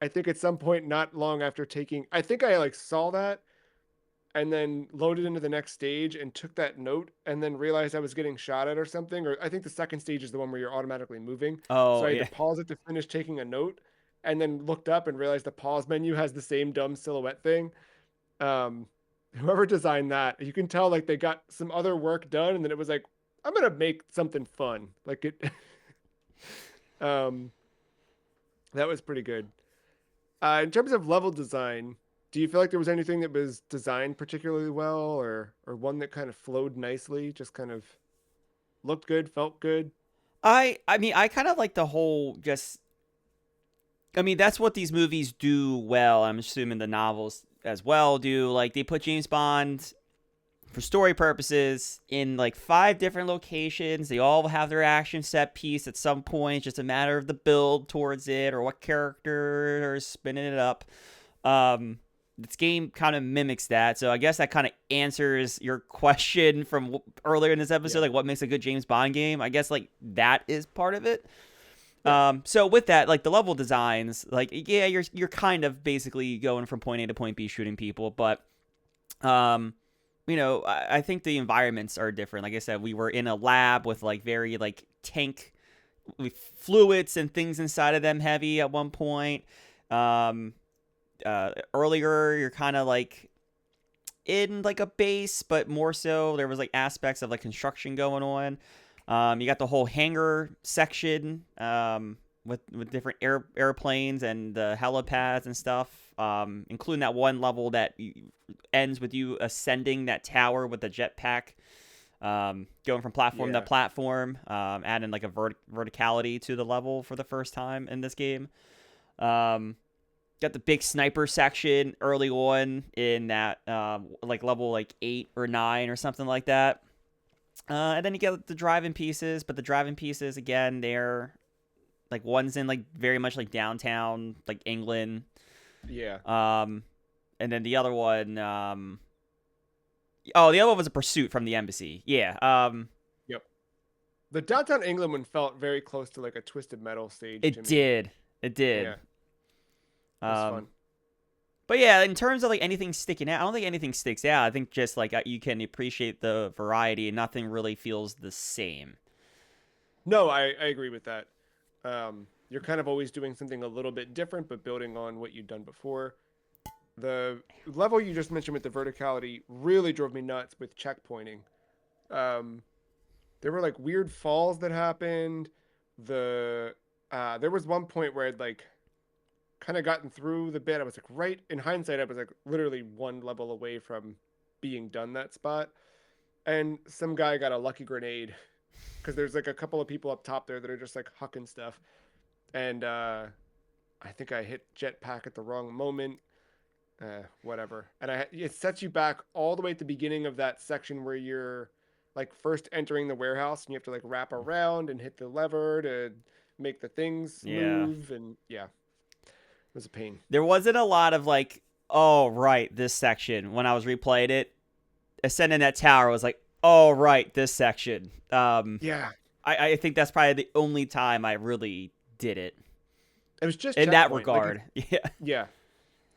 I think at some point, not long after taking, I think I like saw that and then loaded into the next stage and took that note and then realized I was getting shot at or something. Or I think the second stage is the one where you're automatically moving. So Oh I had to yeah. pause it to finish taking a note and then looked up and realized the pause menu has the same dumb silhouette thing. Um, Whoever designed that, you can tell like they got some other work done and then it was like, I'm gonna make something fun. Like it um that was pretty good. In terms of level design, do you feel like there was anything that was designed particularly well, or one that kind of flowed nicely, just kind of looked good, felt good? I mean I kind of like the whole just. I mean that's what these movies do well. I'm assuming the novels as well do. Like they put James Bond for story purposes in like 5 different locations. They all have their action set piece at some point. It's just a matter of the build towards it or what character is spinning it up. This game kind of mimics that, so I guess that kind of answers your question from earlier in this episode, Yeah, like what makes a good James Bond game. I guess like that is part of it. yeah, So with that, like the level designs, like yeah, you're kind of basically going from point A to point B shooting people, but um, I think the environments are different. Like I said, we were in a lab with like very like tank with fluids and things inside of them heavy at one point. Um, Earlier, you're kind of like in like a base, but more so there was like aspects of like construction going on. You got the whole hangar section with different airplanes and the helipads and stuff, including that one level that ends with you ascending that tower with the jetpack, going from platform to yeah, platform, adding like a verticality to the level for the first time in this game. Um, Got the big sniper section early on in that like level like 8 or 9 or something like that. And then you get the driving pieces, but the driving pieces again, they're like one's in like very much like downtown, like England. yeah. Um, and then the other one, oh, the other one was a pursuit from the embassy. Yeah. Yep. The downtown England one felt very close to like a Twisted Metal stage to It me. did. It did. Yeah, it was Um, fun. but yeah, in terms of like anything sticking out, I don't think anything sticks out. I think just like you can appreciate the variety and nothing really feels the same. No, I agree with that. You're kind of always doing something a little bit different, but building on what you've done before. The level you just mentioned with the verticality really drove me nuts with checkpointing. Um, there were like weird falls that happened. There was one point where I'd like kind of gotten through the bit. I was like right in hindsight, I was like literally one level away from being done that spot. And some guy got a lucky grenade because there's like a couple of people up top there that are just like hucking stuff. And I think I hit jetpack at the wrong moment. Whatever. And it sets you back all the way at the beginning of that section where you're like first entering the warehouse and you have to like wrap around and hit the lever to make the things Yeah. move. And yeah, it was a pain. There wasn't a lot of like, oh right, this section. When I was replaying it, ascending that tower was like, oh right, this section. Yeah, I think that's probably the only time I really did it it was just in that checkpoint. Like, regard. Yeah. yeah,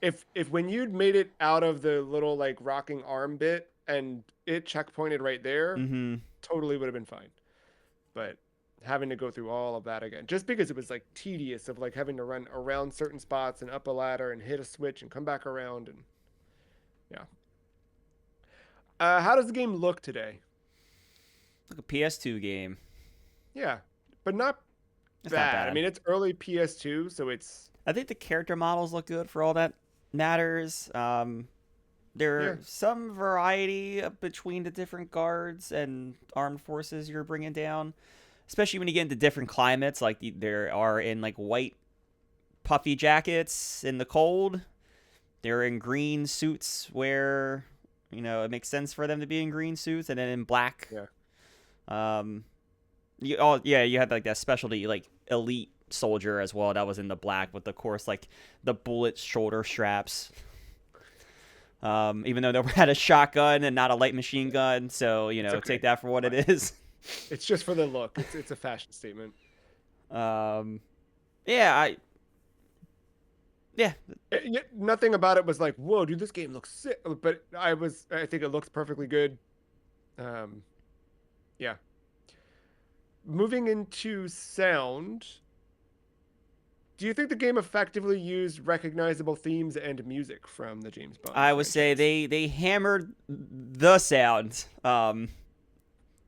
if when you'd made it out of the little like rocking arm bit and it checkpointed right there, Mm-hmm. totally would have been fine. But having to go through all of that again, just because it was like tedious of like having to run around certain spots and up a ladder and hit a switch and come back around and yeah. How does the game look today? Like a PS2 game. Yeah, but not It's not bad. I bad. mean, it's early PS2, so it's I think the character models look good for all that matters. yeah, There's some variety between the different guards and armed forces you're bringing down, especially when you get into different climates. Like there are in like white puffy jackets in the cold. They're in green suits where it makes sense for them to be in green suits, and then in black. yeah. Um, you had like that specialty like elite soldier as well that was in the black with, of course, like the bullet shoulder straps. Even though they had a shotgun and not a light machine gun, so It's okay. take that for what Fine. it is. It's just for the look. It's a fashion statement. um, yeah, yeah, Nothing about it was like, whoa, dude, this game looks sick. But I think it looks perfectly good. Um, yeah. Moving into sound, do you think the game effectively used recognizable themes and music from the James Bond I would say franchise? they hammered the sound.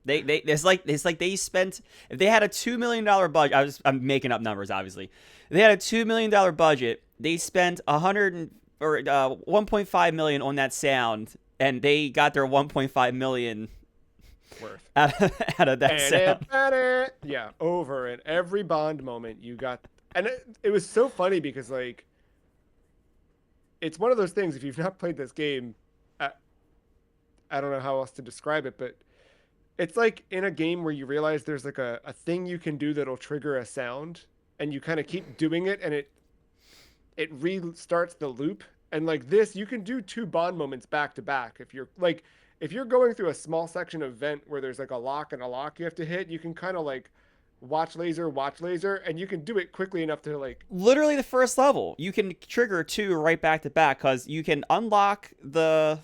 They it's like they spent, if they had a $2 million budget. I'm making up numbers, obviously. If they had a $2 million budget. They spent 1.5 million on that sound, and they got their 1.5 million Worth. out of that sound. Yeah, over in every Bond moment you got, and it was so funny because like, it's one of those things. If you've not played this game, I, I don't know how else to describe it, but it's like in a game where you realize there's like a thing you can do that'll trigger a sound, and you kind of keep doing it, and it restarts the loop. And like this, you can do two Bond moments back to back. If you're going through a small section of vent where there's like a lock and a lock you have to hit, you can kind of like watch laser, and you can do it quickly enough to like Literally the first level, you can trigger two right back to back because you can unlock the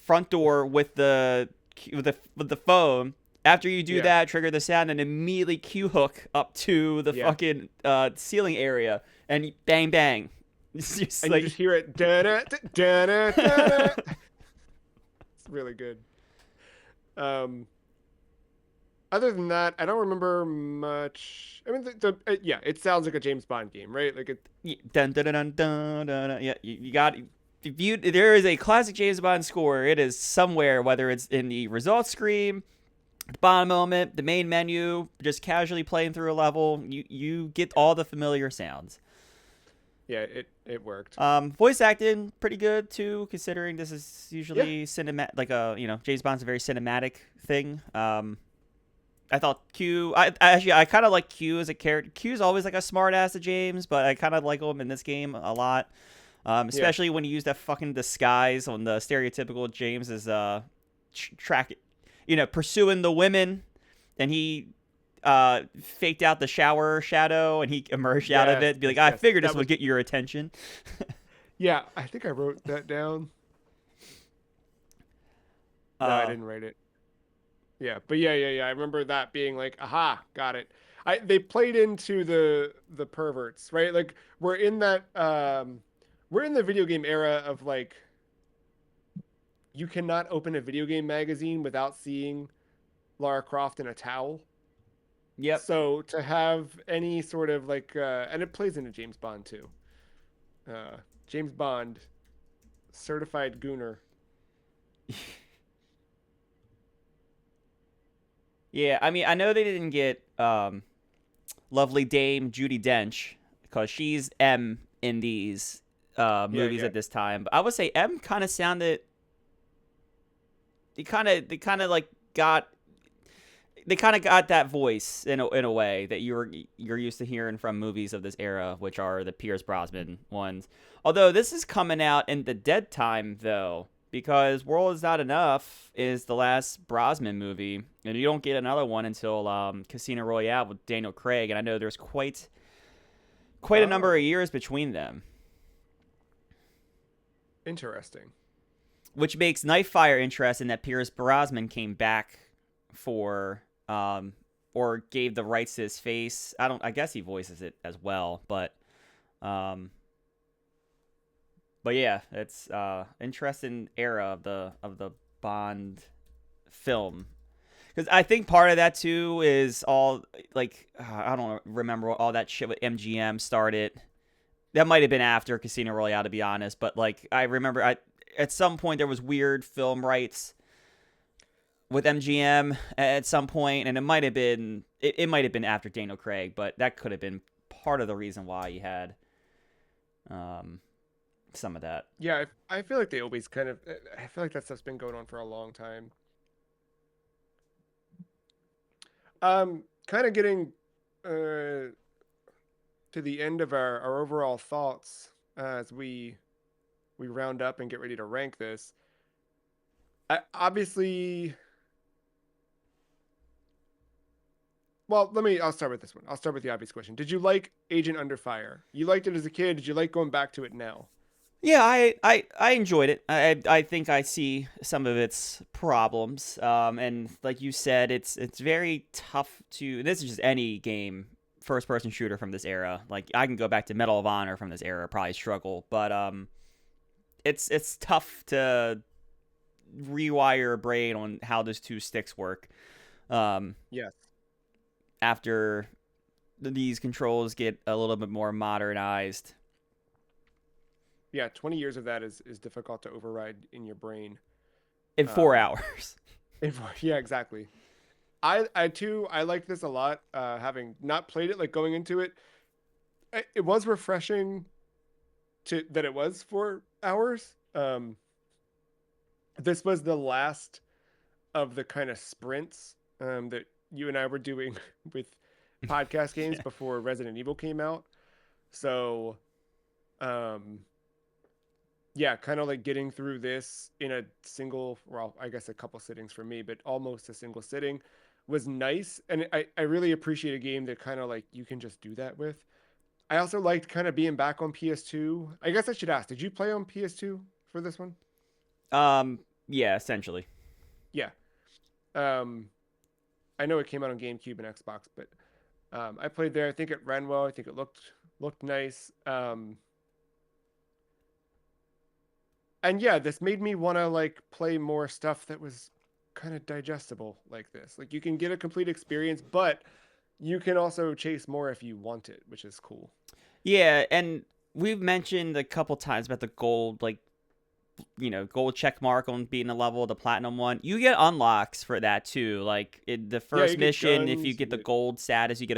front door with the phone. After you do yeah, that, trigger the sound and immediately Q hook up to the yeah. fucking ceiling area, and bang bang. It's just And you like, just hear it da da da da. It's really good. Um Other than that, I don't remember much. I mean, yeah, it sounds like a James Bond game, right? Like it. dun dun dun dun dun. Dun. Yeah, you got. If there is a classic James Bond score, it is somewhere, whether it's in the results screen, the bottom moment, the main menu, just casually playing through a level. You get all the familiar sounds. Yeah, it worked. Voice acting pretty good too, considering this is Yeah, usually like a James Bond's a very cinematic thing. I thought Q. I kind of like Q as a character. Q's always like a smart ass to James, but I kind of like him in this game a lot. yeah, Especially when he used that fucking disguise on the stereotypical James as track, pursuing the women, and he faked out the shower shadow and he emerged out of yes, it. Be like, yes, I yes. figured this That would was. get your attention. Yeah, I think I wrote that down. No, I uh, didn't write it. Yeah, but yeah. I remember that being like, aha, got it. They played into the perverts, right? Like we're in the video game era of like you cannot open a video game magazine without seeing Lara Croft in a towel. yep. So to have any sort of like and it plays into James Bond too. James Bond, certified gooner. Yeah, I mean, I know they didn't get lovely Dame Judy Dench because she's M in these movies yeah. at this time. But I would say M kind of sounded. They kind of like got. They kind of got that voice in a way that you're used to hearing from movies of this era, which are the Pierce Brosnan ones. Although this is coming out in the dead time though, because World Is Not Enough is the last Brosnan movie, and you don't get another one until Casino Royale with Daniel Craig, and I know there's quite a number Oh, of years between them, interesting. which makes Nightfire interesting that Pierce Brosnan came back for or gave the rights to his face. I guess he voices it as well, um but yeah, it's interesting era of the Bond film. Because I think part of that too is all like I don't remember what all that shit with MGM started. That might have been after Casino Royale, to be honest. But like I remember, at some point there was weird film rights with MGM at some point, and it might have been after Daniel Craig, but that could have been part of the reason why you had some of that. Yeah, I feel like they always kind of. I feel like that stuff's been going on for a long time. Kind of getting to the end of our overall thoughts as we round up and get ready to rank this. Obviously, well, I'll start with this one. I'll start with the obvious question. Did you like Agent Under Fire? You liked it as a kid. Did you like going back to it now? Yeah, I enjoyed it. I think I see some of its problems. And like you said, it's very tough to. This is just any game, first person shooter from this era. Like I can go back to Medal of Honor from this era, probably struggle, but it's tough to rewire a brain on how those two sticks work. Um, Yes. after these controls get a little bit more modernized. Yeah, 20 years of that is difficult to override in your brain. In 4 hours. Yeah, exactly. I too I liked this a lot. Having not played it, like going into it, it was refreshing to that it was 4 hours. This was the last of the kind of sprints that you and I were doing with podcast games Yeah. before Resident Evil came out. So, um, yeah, kind of like getting through this in a single, well, I guess a couple sittings for me, but almost a single sitting was nice. And I really appreciate a game that kind of like you can just do that with. I also liked kind of being back on PS2. I guess I should ask, did you play on PS2 for this one? Yeah, essentially. Yeah. Um, I know it came out on GameCube and Xbox, but I played there. I think it ran well. I think it looked nice. And yeah, this made me want to like play more stuff that was kind of digestible like this. Like you can get a complete experience, but you can also chase more if you want it, which is cool. Yeah, and we've mentioned a couple times about the gold, like gold check mark on beating a level, the platinum one. You get unlocks for that too. Like in the Yeah, first you get mission, if you guns, you get the get gold status, you get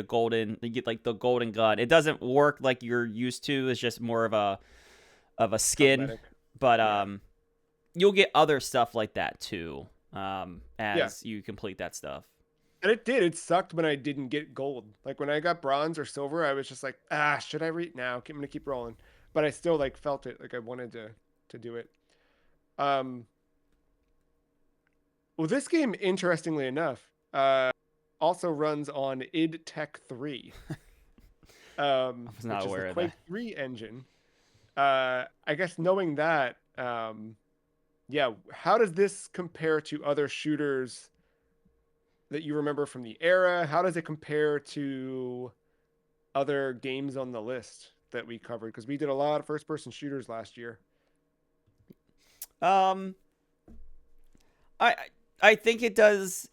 like the golden gun. It doesn't work like you're used to. It's just more of a skin, cosmetic. but Yeah. you'll get other stuff like that too. Yeah. As you complete that stuff. And it did. It sucked when I didn't get gold. Like when I got bronze or silver, I was just like, should I read now? I'm gonna keep rolling. But I still like felt it. Like I wanted to do it. Um, well, this game, interestingly enough, also runs on id Tech 3, I was not which is the aware of Quake that. 3 engine. I guess knowing that, yeah, how does this compare to other shooters that you remember from the era? How does it compare to other games on the list that we covered? Because we did a lot of first-person shooters last year. Um, I I think it does.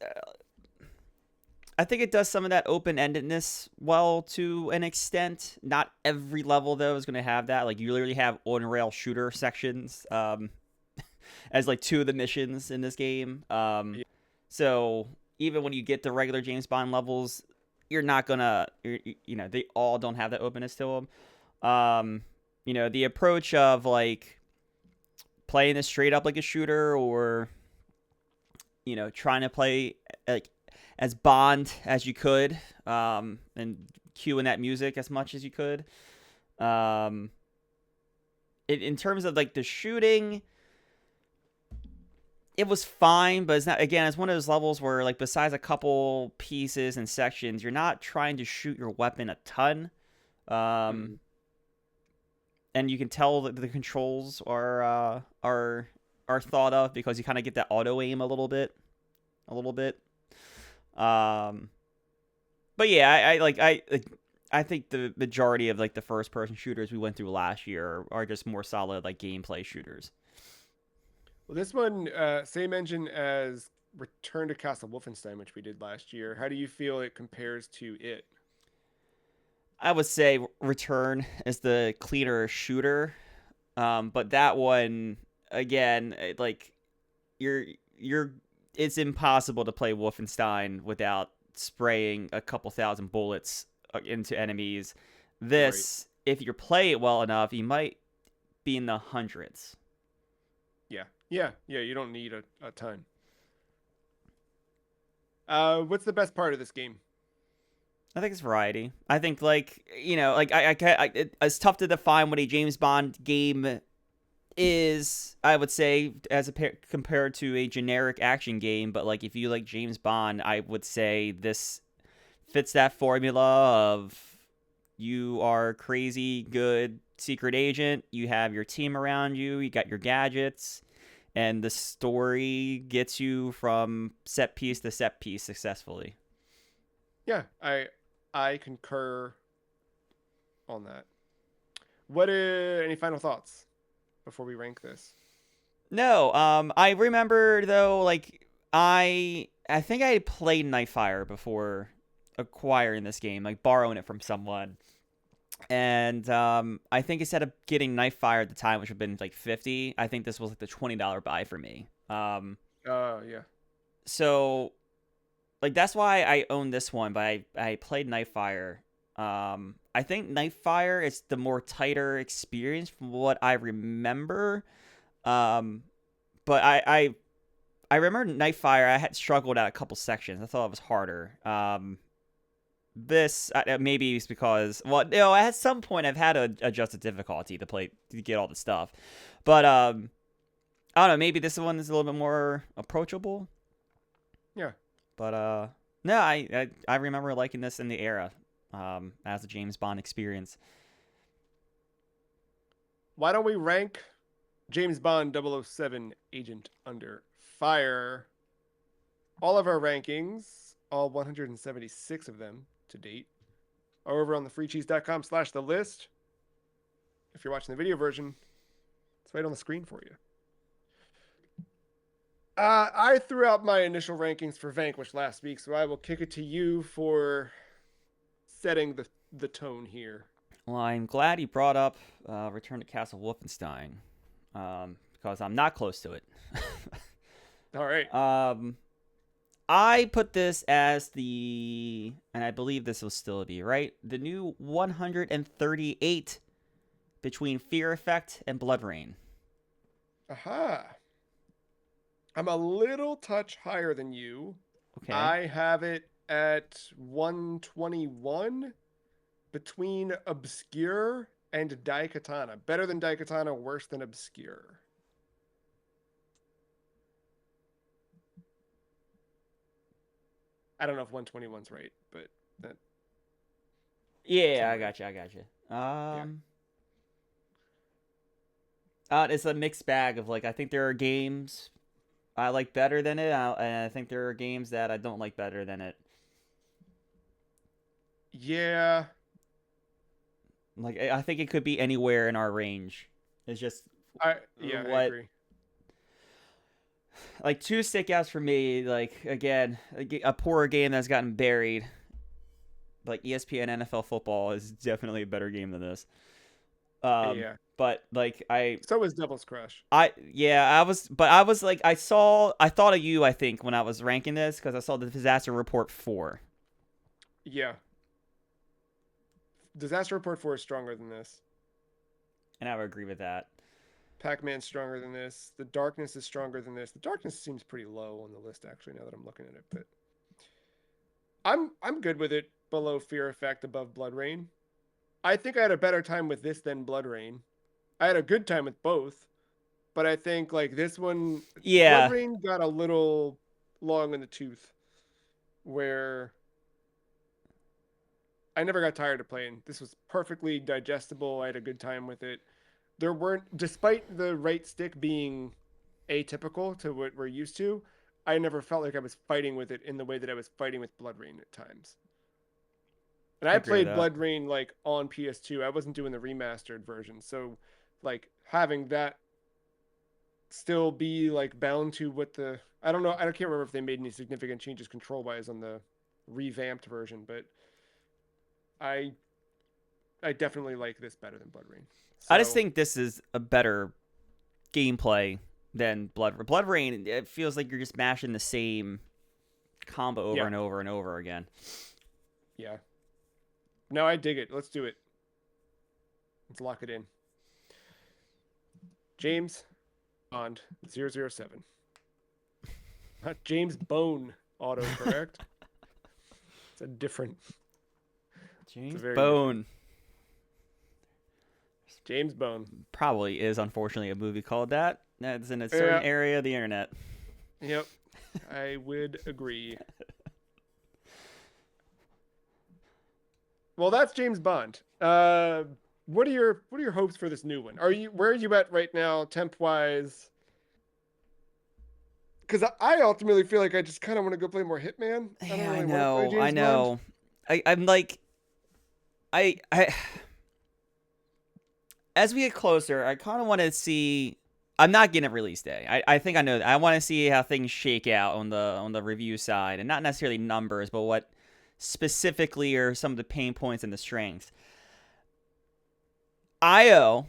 I think it does some of that open endedness well to an extent. Not every level though is going to have that. Like you literally have on rail shooter sections as like two of the missions in this game. Yeah. So even when you get the regular James Bond levels, you're not gonna, they all don't have that openness to them. The approach of like playing this straight up like a shooter, or trying to play like as Bond as you could, and cueing that music as much as you could. In terms of like the shooting, it was fine, but it's not. Again, it's one of those levels where like besides a couple pieces and sections, you're not trying to shoot your weapon a ton. And you can tell that the controls are thought of, because you kind of get that auto aim a little bit. But yeah, I think the majority of like the first person shooters we went through last year are just more solid like gameplay shooters. Well, this one, same engine as Return to Castle Wolfenstein, which we did last year. How do you feel it compares to it? I would say Return is the cleaner shooter, but that one again, it's impossible to play Wolfenstein without spraying a couple thousand bullets into enemies. This, right. If you play it well enough, you might be in the hundreds. Yeah. You don't need a ton. What's the best part of this game? I think it's variety. I think it's tough to define what a James Bond game is. I would say compared to a generic action game, but like if you like James Bond, I would say this fits that formula of you are crazy good secret agent. You have your team around you. You got your gadgets. And the story gets you from set piece to set piece successfully. Yeah, I concur on that. Any final thoughts before we rank this? No, I remember though, like I think I had played Nightfire before acquiring this game, like borrowing it from someone. And I think instead of getting Nightfire at the time, which would have been like $50, I think this was like the $20 buy for me. Yeah. So, like that's why I own this one, but I played Nightfire. I think Nightfire is the more tighter experience from what I remember. But I remember Nightfire. I had struggled at a couple sections. I thought it was harder. This maybe it's because at some point I've had to adjust the difficulty to get all the stuff, but I don't know, maybe this one is a little bit more approachable. Yeah, but no, I remember liking this in the era as a James Bond experience. Why don't we rank James Bond 007 Agent Under Fire? All of our rankings, all 176 of them to date, are over on thefreecheese.com/the-list. If you're watching the video version, it's right on the screen for you. I threw out my initial rankings for Vanquish last week, so I will kick it to you for setting the tone here. Well, I'm glad you brought up Return to Castle Wolfenstein, because I'm not close to it. All right. I put this as and I believe this will still be, right? The new 138 between Fear Effect and BloodRayne. Aha. I'm a little touch higher than you. Okay. I have it at 121 between Obscure and Daikatana. Better than Daikatana, worse than Obscure. I don't know if 121's right, but that. Yeah, I got you. It's a mixed bag of like I think there are games I like better than it, and I think there are games that I don't like better than it. Yeah. Like I think it could be anywhere in our range. It's just I agree. Like two stickouts for me, like again, a poorer game that's gotten buried. Like ESPN NFL football is definitely a better game than this. Yeah. But like so was Devil's Crush. I was like I thought of you, I think, when I was ranking this, because I saw the Disaster Report 4. Yeah. Disaster Report 4 is stronger than this. And I would agree with that. Pac-Man's stronger than this. The Darkness is stronger than this. The Darkness seems pretty low on the list actually now that I'm looking at it, but I'm good with it below Fear Effect, above Blood Rain. I think I had a better time with this than Blood Rain. I had a good time with both, but I think like this one, Blood Yeah. Rain got a little long in the tooth, where I never got tired of playing. This was perfectly digestible. I had a good time with it. There weren't, despite the right stick being atypical to what we're used to, I never felt like I was fighting with it in the way that I was fighting with Blood Rain at times. And I I agree with played that. Blood Rain like on PS2. I wasn't doing the remastered version. So like having that still be like bound to what the, I don't know, I can't remember if they made any significant changes control wise on the revamped version, but I I definitely like this better than Blood Rain. I just So think this is a better gameplay than Blood Rain. It feels like you're just mashing the same combo over yeah, and over and over again. yeah. No, I dig it. Let's do it. Let's lock it in. James Bond 007. Not James Bone autocorrect. It's a different. It's a James very different. Bone James Bone. probably is unfortunately a movie called that. That's in a certain Yeah. area of the internet. Yep. I would agree. Well, that's James Bond. What are your hopes for this new one? Where are you at right now, temp wise? Because I ultimately feel like I just kind of want to go play more Hitman. I don't Yeah, I really want to play know. I James Bond. know. I'm like I as we get closer, I kind of want to see. I'm not getting a release day. I think I know that. I want to see how things shake out on the review side, and not necessarily numbers, but what specifically are some of the pain points and the strengths. IO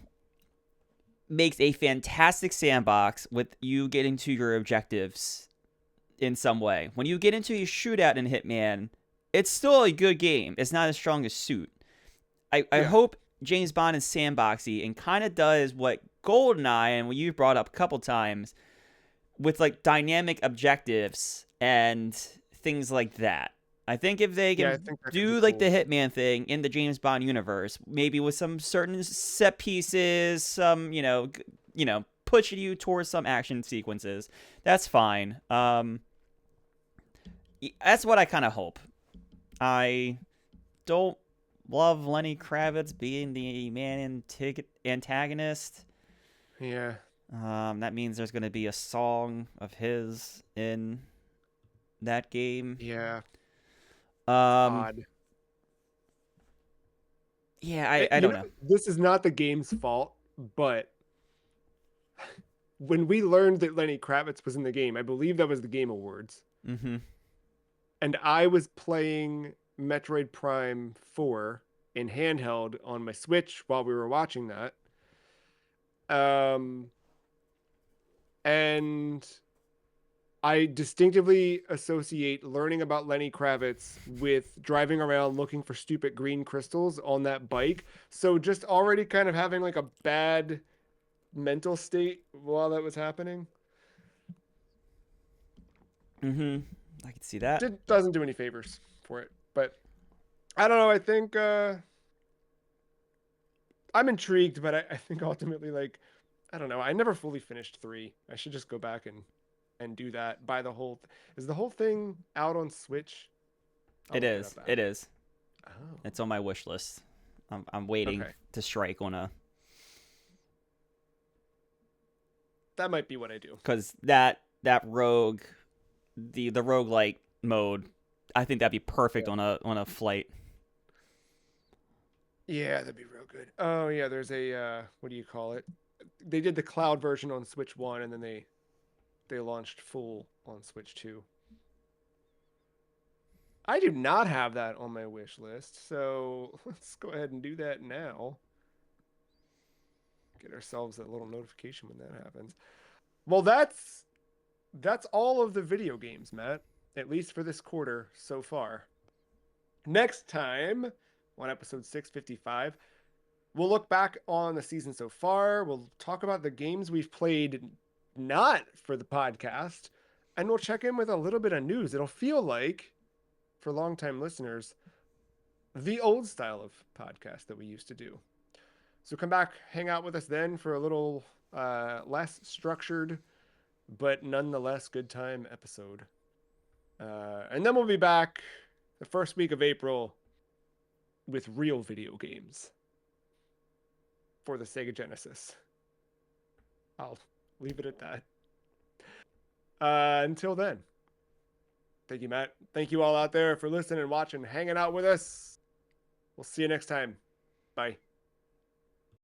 makes a fantastic sandbox with you getting to your objectives in some way. When you get into a shootout in Hitman, it's still a good game. It's not as strong as Suit. I Yeah. hope James Bond is sandboxy and kind of does what GoldenEye and what you've brought up a couple times with like dynamic objectives and things like that. I think if they Yeah, I can think that could be do like the cool. Hitman thing in the James Bond universe, maybe with some certain set pieces, some pushing you towards some action sequences, that's fine. That's what I kind of hope. I don't love Lenny Kravitz being the antagonist. Yeah. That means there's going to be a song of his in that game. Yeah. Um, Odd. yeah, Eh, I You don't know, know. this is not the game's fault, but when we learned that Lenny Kravitz was in the game, I believe that was the Game Awards, Mm-hmm. and I was playing Metroid Prime 4 in handheld on my Switch while we were watching that. Um, and I distinctively associate learning about Lenny Kravitz with driving around looking for stupid green crystals on that bike. So just already kind of having like a bad mental state while that was happening. Mm-hmm. I can see that. It doesn't do any favors for it. But I don't know. I think I'm intrigued, but I think ultimately, like, I don't know. I never fully finished 3. I should just go back and do that. Buy the whole. Is the whole thing out on Switch? I'll It look it up is. It after. is. Oh, It's on my wish list. I'm waiting okay. to strike on a That might be what I do. because that rogue, the roguelite mode, I think that'd be perfect Yeah. on a flight. Yeah, that'd be real good. Oh yeah, there's a what do you call it? They did the cloud version on Switch 1 and then they launched full on Switch 2. I do not have that on my wish list, so let's go ahead and do that now. Get ourselves a little notification when that happens. Well, that's all of the video games, Matt. At least for this quarter so far. Next time, on episode 655, we'll look back on the season so far. We'll talk about the games we've played not for the podcast, and we'll check in with a little bit of news. It'll feel like, for longtime listeners, the old style of podcast that we used to do. So come back, hang out with us then for a little less structured, but nonetheless good time episode. And then we'll be back the first week of April with real video games for the Sega Genesis. I'll leave it at that. Until then, thank you, Matt. Thank you all out there for listening and watching, hanging out with us. We'll see you next time. Bye.